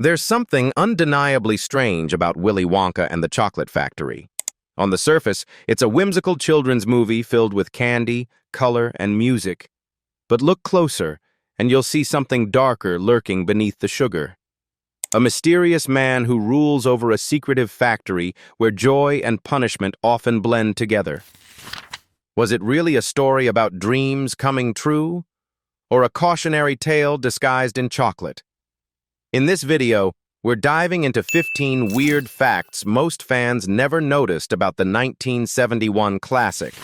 There's something undeniably strange about Willy Wonka and the Chocolate Factory. On the surface, it's a whimsical children's movie filled with candy, color, and music. But look closer, and you'll see something darker lurking beneath the sugar. A mysterious man who rules over a secretive factory where joy and punishment often blend together. Was it really a story about dreams coming true? Or a cautionary tale disguised in chocolate? In this video, we're diving into 15 weird facts most fans never noticed about the 1971 classic.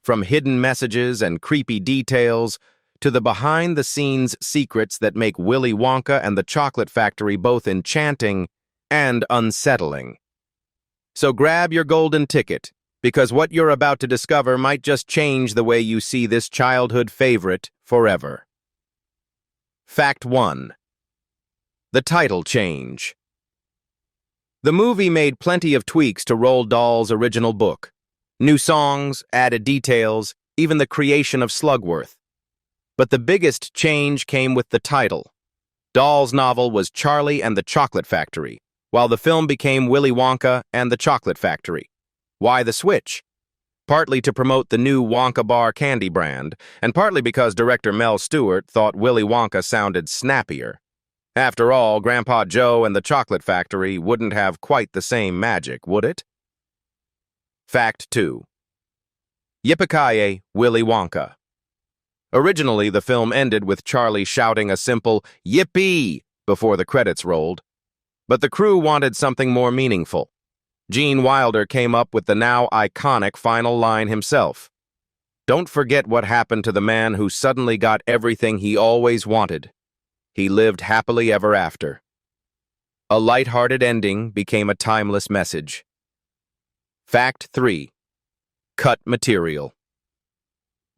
From hidden messages and creepy details to the behind-the-scenes secrets that make Willy Wonka and the Chocolate Factory both enchanting and unsettling. So grab your golden ticket, because what you're about to discover might just change the way you see this childhood favorite forever. Fact 1. The title change. The movie made plenty of tweaks to Roald Dahl's original book. New songs, added details, even the creation of Slugworth. But the biggest change came with the title. Dahl's novel was Charlie and the Chocolate Factory, while the film became Willy Wonka and the Chocolate Factory. Why the switch? Partly to promote the new Wonka Bar candy brand, and partly because director Mel Stewart thought Willy Wonka sounded snappier. After all, Grandpa Joe and the Chocolate Factory wouldn't have quite the same magic, would it? Fact 2. Yippee-ki-yay, Willy Wonka. Originally, the film ended with Charlie shouting a simple "Yippee!" before the credits rolled. But the crew wanted something more meaningful. Gene Wilder came up with the now iconic final line himself. Don't forget what happened to the man who suddenly got everything he always wanted. He lived happily ever after. A light-hearted ending became a timeless message. Fact 3. Cut material.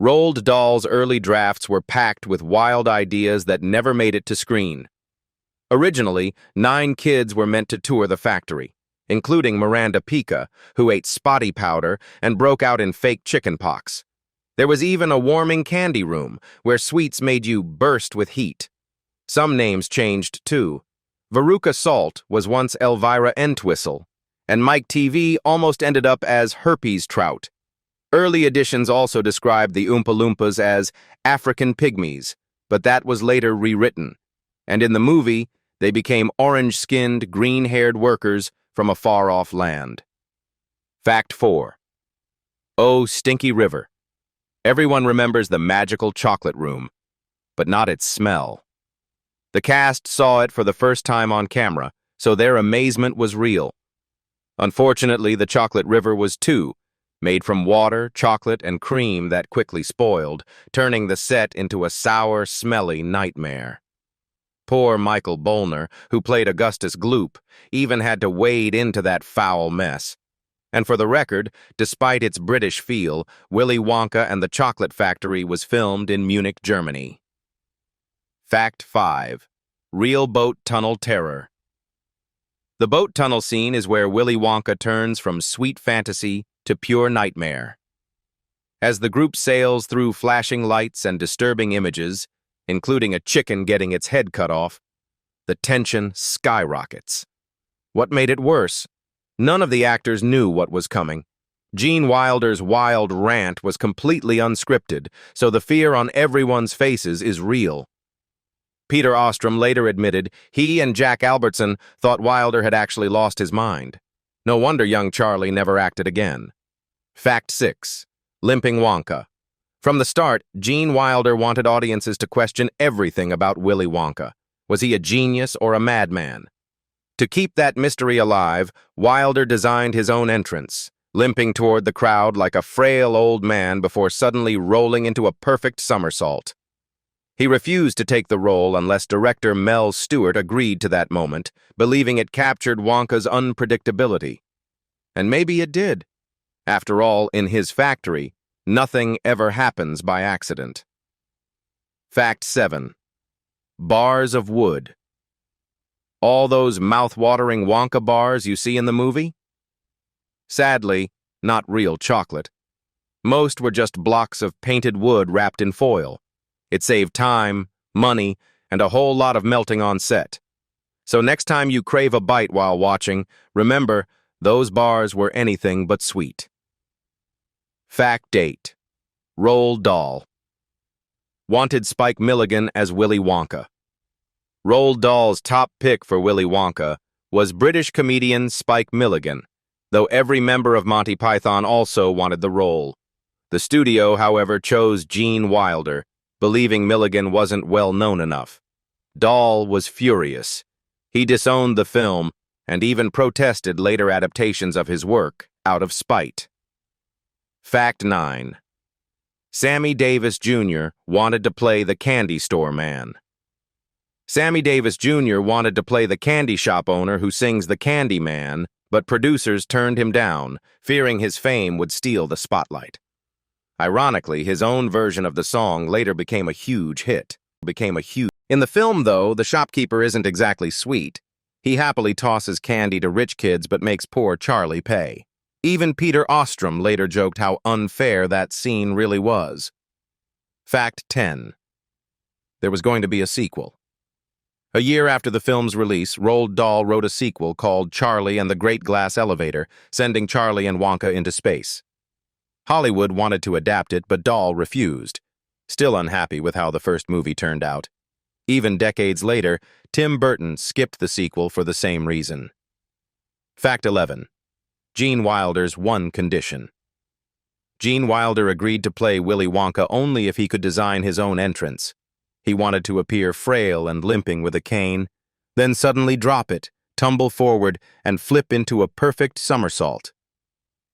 Roald Dahl's early drafts were packed with wild ideas that never made it to screen. Originally, 9 kids were meant to tour the factory, including Miranda Pica, who ate spotty powder and broke out in fake chicken pox. There was even a warming candy room, where sweets made you burst with heat. Some names changed, too. Veruca Salt was once Elvira Entwistle, and Mike TV almost ended up as Herpes Trout. Early editions also described the Oompa Loompas as African pygmies, but that was later rewritten. And in the movie, they became orange-skinned, green-haired workers from a far-off land. Fact 4. Oh, Stinky River. Everyone remembers the magical chocolate room, but not its smell. The cast saw it for the first time on camera, so their amazement was real. Unfortunately, the chocolate river was too, made from water, chocolate, and cream that quickly spoiled, turning the set into a sour, smelly nightmare. Poor Michael Bolner, who played Augustus Gloop, even had to wade into that foul mess. And for the record, despite its British feel, Willy Wonka and the Chocolate Factory was filmed in Munich, Germany. Fact 5. Real boat tunnel terror. The boat tunnel scene is where Willy Wonka turns from sweet fantasy to pure nightmare. As the group sails through flashing lights and disturbing images, including a chicken getting its head cut off, the tension skyrockets. What made it worse? None of the actors knew what was coming. Gene Wilder's wild rant was completely unscripted, so the fear on everyone's faces is real. Peter Ostrom later admitted he and Jack Albertson thought Wilder had actually lost his mind. No wonder young Charlie never acted again. Fact 6. Limping Wonka. From the start, Gene Wilder wanted audiences to question everything about Willy Wonka. Was he a genius or a madman? To keep that mystery alive, Wilder designed his own entrance, limping toward the crowd like a frail old man before suddenly rolling into a perfect somersault. He refused to take the role unless director Mel Stewart agreed to that moment, believing it captured Wonka's unpredictability. And maybe it did. After all, in his factory, nothing ever happens by accident. Fact 7. Bars of wood. All those mouth-watering Wonka bars you see in the movie? Sadly, not real chocolate. Most were just blocks of painted wood wrapped in foil. It saved time, money, and a whole lot of melting on set. So next time you crave a bite while watching, remember, those bars were anything but sweet. Fact 8. Roald Dahl wanted Spike Milligan as Willy Wonka. Roald Dahl's top pick for Willy Wonka was British comedian Spike Milligan, though every member of Monty Python also wanted the role. The studio, however, chose Gene Wilder, believing Milligan wasn't well known enough. Dahl was furious. He disowned the film and even protested later adaptations of his work out of spite. Fact 9. Sammy Davis Jr. wanted to play the candy store man. Sammy Davis Jr. wanted to play the candy shop owner who sings the Candy Man, but producers turned him down, fearing his fame would steal the spotlight. Ironically, his own version of the song later became a huge hit. In the film, though, the shopkeeper isn't exactly sweet. He happily tosses candy to rich kids but makes poor Charlie pay. Even Peter Ostrom later joked how unfair that scene really was. Fact 10. There was going to be a sequel. A year after the film's release, Roald Dahl wrote a sequel called Charlie and the Great Glass Elevator, sending Charlie and Wonka into space. Hollywood wanted to adapt it, but Dahl refused, still unhappy with how the first movie turned out. Even decades later, Tim Burton skipped the sequel for the same reason. Fact 11. Gene Wilder's one condition. Gene Wilder agreed to play Willy Wonka only if he could design his own entrance. He wanted to appear frail and limping with a cane, then suddenly drop it, tumble forward, and flip into a perfect somersault.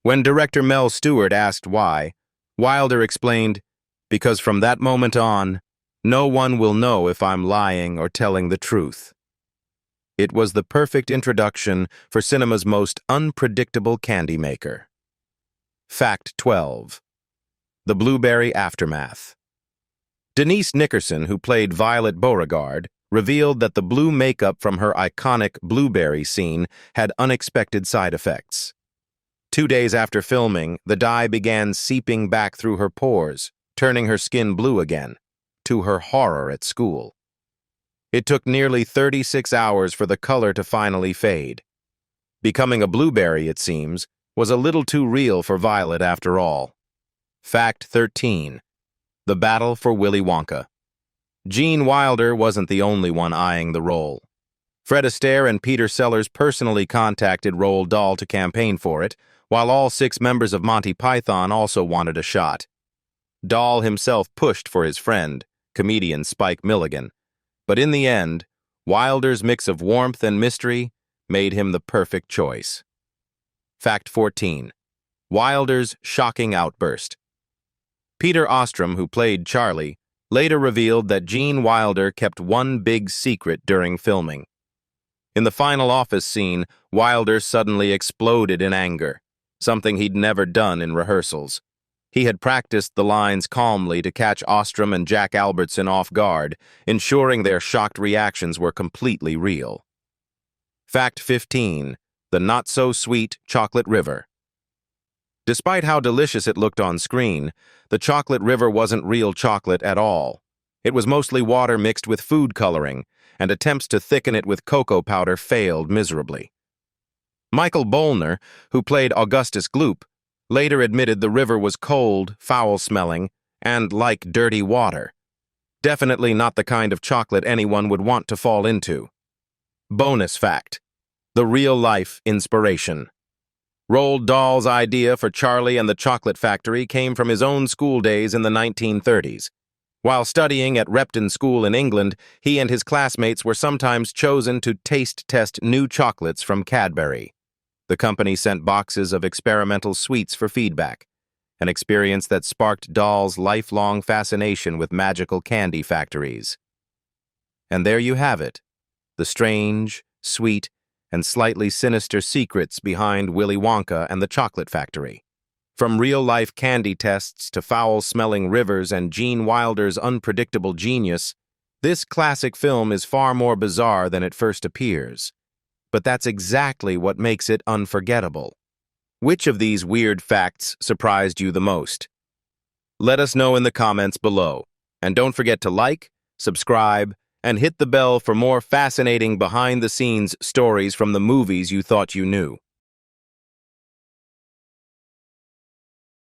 When director Mel Stewart asked why, Wilder explained, "Because from that moment on, no one will know if I'm lying or telling the truth." It was the perfect introduction for cinema's most unpredictable candy maker. Fact 12. The Blueberry Aftermath. Denise Nickerson, who played Violet Beauregard, revealed that the blue makeup from her iconic blueberry scene had unexpected side effects. 2 days after filming, the dye began seeping back through her pores, turning her skin blue again, to her horror at school. It took nearly 36 hours for the color to finally fade. Becoming a blueberry, it seems, was a little too real for Violet after all. Fact 13. The Battle for Willy Wonka. Gene Wilder wasn't the only one eyeing the role. Fred Astaire and Peter Sellers personally contacted Roald Dahl to campaign for it, while all 6 members of Monty Python also wanted a shot. Dahl himself pushed for his friend, comedian Spike Milligan, but in the end, Wilder's mix of warmth and mystery made him the perfect choice. Fact 14. Wilder's shocking outburst. Peter Ostrom, who played Charlie, later revealed that Gene Wilder kept one big secret during filming. In the final office scene, Wilder suddenly exploded in anger, something he'd never done in rehearsals. He had practiced the lines calmly to catch Ostrom and Jack Albertson off guard, ensuring their shocked reactions were completely real. Fact 15. The not-so-sweet chocolate river. Despite how delicious it looked on screen, the chocolate river wasn't real chocolate at all. It was mostly water mixed with food coloring, and attempts to thicken it with cocoa powder failed miserably. Michael Bollner, who played Augustus Gloop, later admitted the river was cold, foul-smelling, and like dirty water. Definitely not the kind of chocolate anyone would want to fall into. Bonus fact. The real-life inspiration. Roald Dahl's idea for Charlie and the Chocolate Factory came from his own school days in the 1930s. While studying at Repton School in England, he and his classmates were sometimes chosen to taste-test new chocolates from Cadbury. The company sent boxes of experimental sweets for feedback, an experience that sparked Dahl's lifelong fascination with magical candy factories. And there you have it, the strange, sweet, and slightly sinister secrets behind Willy Wonka and the Chocolate Factory. From real-life candy tests to foul-smelling rivers and Gene Wilder's unpredictable genius, this classic film is far more bizarre than it first appears. But that's exactly what makes it unforgettable. Which of these weird facts surprised you the most? Let us know in the comments below. And don't forget to like, subscribe, and hit the bell for more fascinating behind-the-scenes stories from the movies you thought you knew.